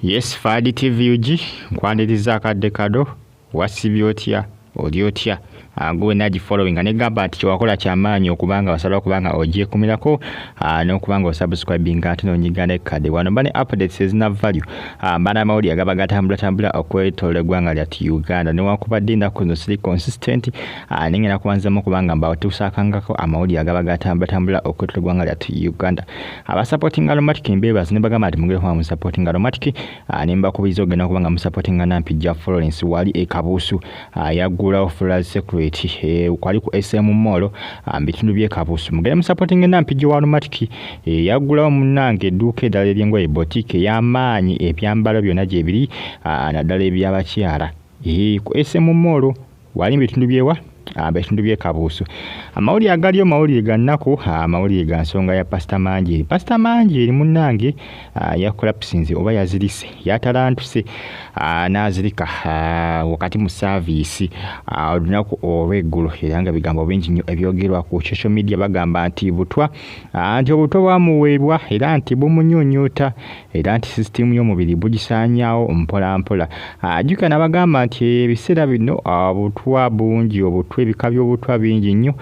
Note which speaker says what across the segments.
Speaker 1: Yes, Fadi TV uji nkwaniriza akadde kado wasibye otya oli otya gwe naji following ne gamba nti kyowakola kyamaanyi okubanga wasala okubanga ogyekumirako n'okubanga osubscribing ate n'onyiga n'ekkadde wano bane updates ezina value bana amawulire agaba gatambula okwetoola eggwanga lyattu Uganda newankubadde ennaku zino siri consistent nengenda kubanzamu okubanga mbatuusakangako amawulire agaba gatambula okwetoola eggwanga lyattu Uganda abasupporting Aromatic mbeebazi ne bagamba nti mugere kuba musupporting Aromatic ne mbakubiriza ogenda okubanga musupporting Nampijja Florence wali ekabuusu yaggulawo Florence Secret kwali ku SM Mall bitundu bye Kabusu mugere musupporting Nampijja wa Aromatic yaggulawo munnange edduuka eddala ery'engoye boutique y'amaanyi ebyambalo byonna gye biri naddala eby'abakyala ku SM Mall wali bitundu byewa bitundu bye Kabusu amawulire agaliyo mawulire ga nnaku amawulire ga nsonga ya Pastor Manjeri munnange yakolapsinze oba yazirise yatalantuse n'azirika wakati mu service olunaku olw'eggulo era nga bigambo bingi nnyo ebyogerwa ku social media bagamba nti obutwa bwamuweebwa era nti bumunyuunyuuta era nti sisitimu y'omubiri bugisaanyaawo mpolampola ajjuka n'abagamba nti ebiseera bino obutwa bungi ebika by'obutwa bingi nnyo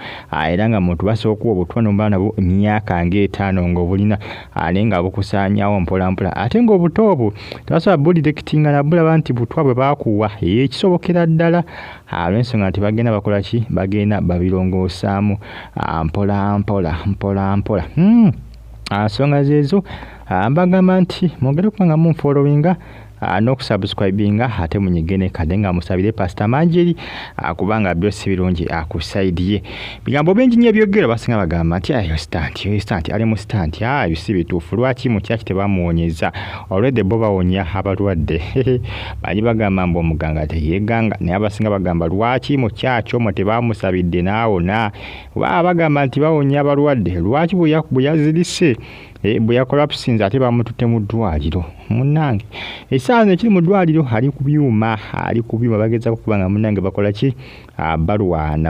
Speaker 1: era nga muntu basobola okuwa obutwa n'oba nabwo emyaka ng'etaano ng'obulina naye nga bukusaanyaawo mpolampola ate ng'obutwa obwo tebasobola budirectinga nabulaba nti butwa bwe baakuwa ekisobokera ddala olw'ensonga nti bagenda bakola ki bagenda babirongosaamu mpolampola nsonga zeezo mbagamba nti mwongere okubanga munfollowinga n'okusubscribinga ate munyige n'ekkadde nga musabire Pastor Manjeri kubanga byose birungi ku side ye bigambo bingi nnyo ebyogera basinga bagamba nti stand ali mu stand bisi bituufu lwaki mu kyaki tebamuwonyeza already bo bawonya abalwadde bali bagamba mbu omuganga teyeganga naye abasinga bagamba lwaki mu kyaki omwo tebamusabidde n'awona bagamba nti bawonya abalwadde lwaki bwe yazirise bwe yakolapsinze ate bamututte mu ddwaliro munnange esaawa ekiri mu ddwaliro ali ku byuma bagezaako kubanga munnange bakola ki balwana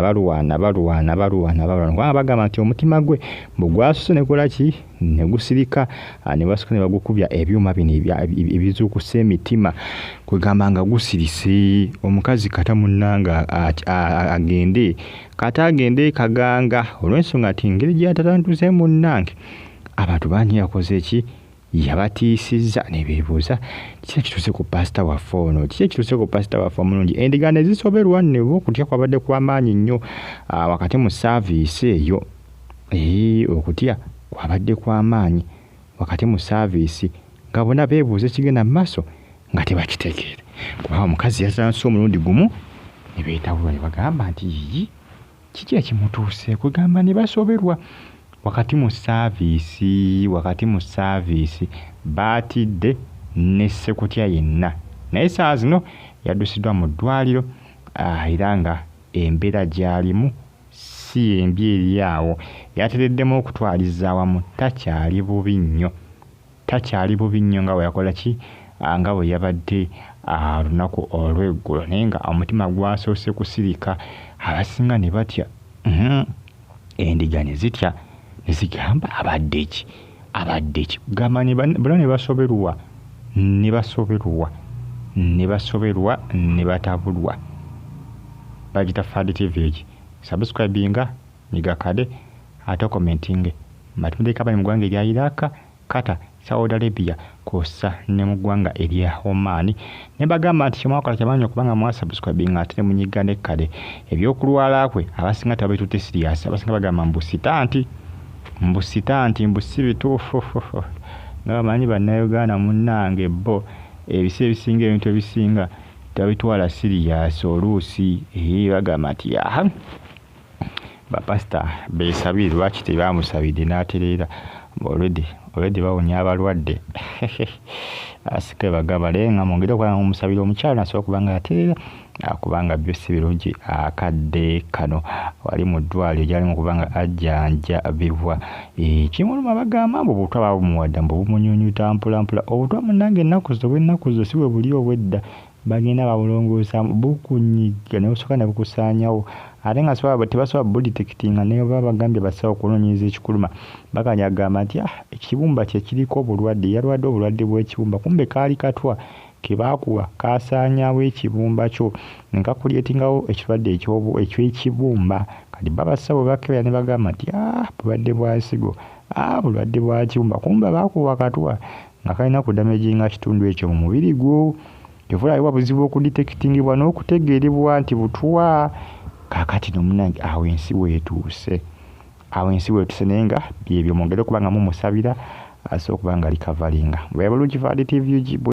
Speaker 1: kubanga bagamba nti omutima gwe bwe gwasuse nekola ki ne gusirika ne basooka ne bagukubya ebyuma bino ebizuukusa emitima kwegamba nga gusirise omukazi kata munnange agende kaganga olw'ensonga nti engeri gy'atalantuze munnange abantu bangi yakoze ki yabatiisizza ne beebuuza kiki ekituuse ku pastor waffe ono omulungi endiga ne zisoberwa ne okutya kwabadde kw'amaanyi nnyo wakati mu saaviisi eyo okutya kwabadde kw'amaanyi wakati mu saaviisi nga bonna beebuuza ekigenda mu maaso nga tebakitegeere kuba omukazi yasanse omulundi gumu ne beetabulwa ne bagamba nti kiki ekimutuuse kugamba ne basoberwa wakati mu saaviisi baatidde ne sekutya yenna naye saa zino yaddusiddwa mu ddwaliro era nga embeera gy'alimu si embi eri awo yatereddemu okutwaliza awamu takyali bubi nnyo nga bwe yakola ki nga bwe yabadde olunaku olw'eggulo naye nga omutima gwasoose kusirika abasinga ne batya endiga ne zitya nezigamba abadde ki gamba bonna ne basoberwa ne batabulwa bagita Fadi TV egi subscribinga nyiga kade ate commenting matundika bali mu ggwanga erya Iraq, Qatar, Saudi Arabia kosa ne mu ggwanga erya Oman ne bagamba nti kyemwakola kyamanyi okubanga mwasubscribinga ate ne munyiga n'ekkade ebyokulwala kwe abasinga tabitutte serious abasinga bagamba mbusitanti bituufu nga bamanyi bannayuganda munnange bo ebiseera ebisinga ebintu ebisinga tabitwala siriyaasi oluusi bagamba nti bapasita beesabire lwaki tebamusabidde n'atereera already bawonya abalwadde asike bagamba naye nga mwongere okubanga mumusabire omukyala nasobola okubanga atereera kubanga byose birungi akadde kano wali mu ddwaliro gyalimu okubanga ajjanjabibwa kimuluma bagamba mbu obutwa babumuwadde mbu bumunyuunyuuta mpolampola obutwa munnange ennaku zo si bwe buli obwedda bagenda babulongoosa bukunyiga ne busooka ne bukusaanyawo ate nga tebasobola budetectinga ne baba bagambye basawo okunoonyereza ekikuluma bakanya agamba nti ekibumba kye kiriko obulwadde yalwadde obulwadde bw'ekibumba kumbe kaali katwa ke baakuwa kaasaanyaawo ekibumba kyo ne kakulyetingawo ekirwadde eky'ekibumba kati babasawo bakebera ne bagamba nti bulwadde bwa nsigo bulwadde bwa kibumba kumbe baakuwa katwa nga kalina kudamaginga kitundu ekyo mu mubiri gwo kyovulabibwa buzibu okudetectingibwa n'okutegeerebwa nti butwa kaakati nomunange awo ensi weetuuse naye nga byebyo mwongere okuba nga mumusabira asobola okuba nga likavalinga bwe bulungi Valley TV